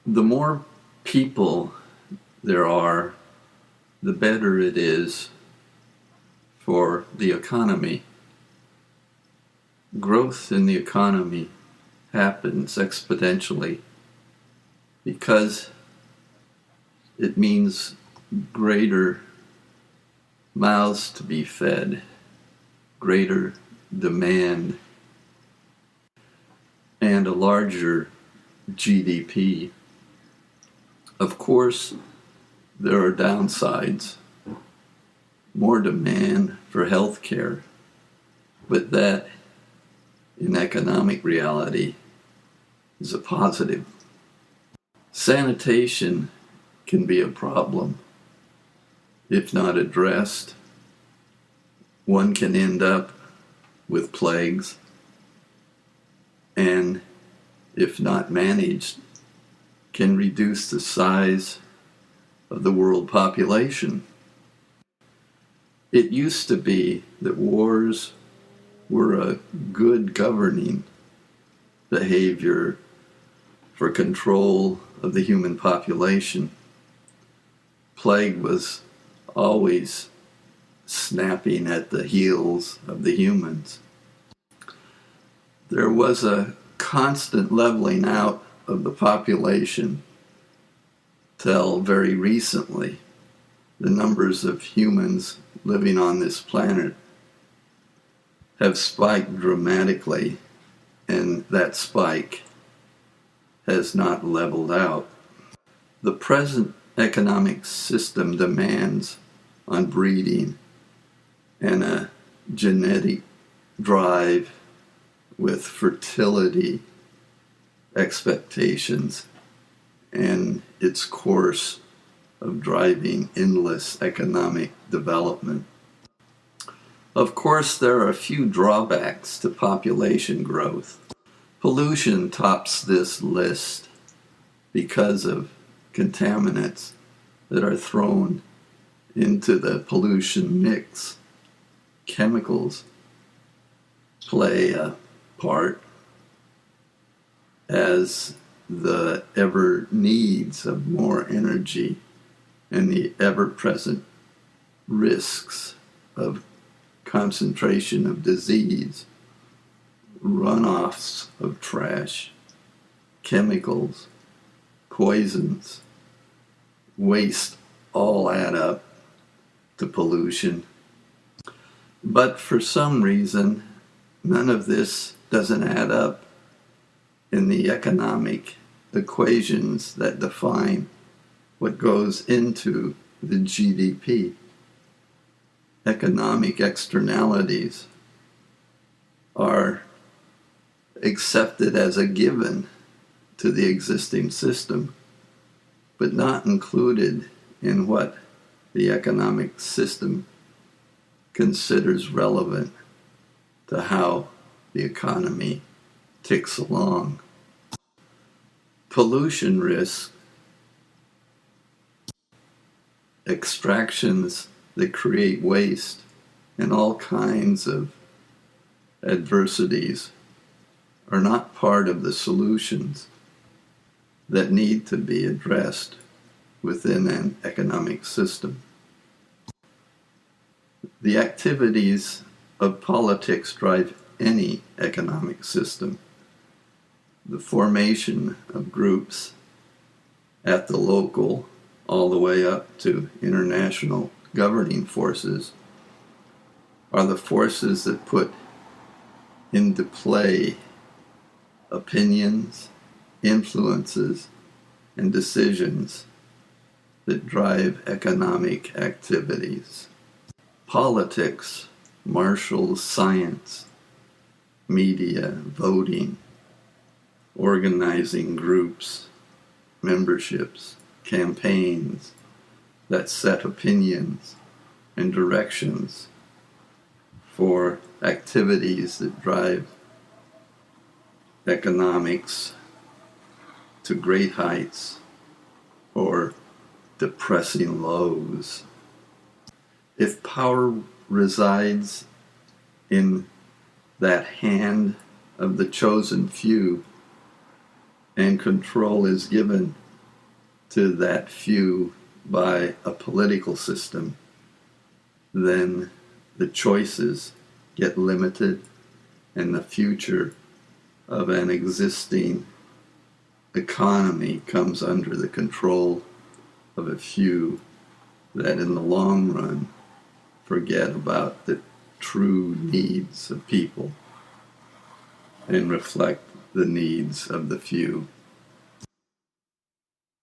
The more people there are, the better it is for the economy. Growth in the economy happens exponentially because it means greater mouths to be fed, greater demand, and a larger GDP. Of course, there are downsides. More demand for health care, but that, in economic reality, is a positive. Sanitation can be a problem. If not addressed, one can end up with plagues, and if not managed, can reduce the size of the world population. It used to be that wars were a good governing behavior for control of the human population. Plague was always snapping at the heels of the humans. There was a constant leveling out of the population till very recently. The numbers of humans living on this planet have spiked dramatically, and that spike has not leveled out. The present economic system demands on breeding and a genetic drive with fertility expectations and its course of driving endless economic development. Of course, there are a few drawbacks to population growth. Pollution tops this list because of contaminants that are thrown into the pollution mix. Chemicals play a part as the ever needs of more energy and the ever-present risks of concentration of disease, runoffs of trash, chemicals, poisons, waste all add up to pollution. But for some reason, none of this doesn't add up in the economic equations that define what goes into the GDP. Economic externalities are accepted as a given to the existing system, but not included in what the economic system considers relevant to how the economy ticks along. Pollution risk, extractions that create waste, and all kinds of adversities are not part of the solutions that need to be addressed within an economic system. The activities of politics drive any economic system. The formation of groups at the local all the way up to international governing forces are the forces that put into play opinions, influences, and decisions that drive economic activities. Politics marshals science, media, voting, organizing groups, memberships, campaigns that set opinions and directions for activities that drive economics to great heights or depressing lows. If power resides in that hand of the chosen few and control is given to that few by a political system, then the choices get limited and the future of an existing economy comes under the control of a few that in the long run forget about the true needs of people and reflect the needs of the few.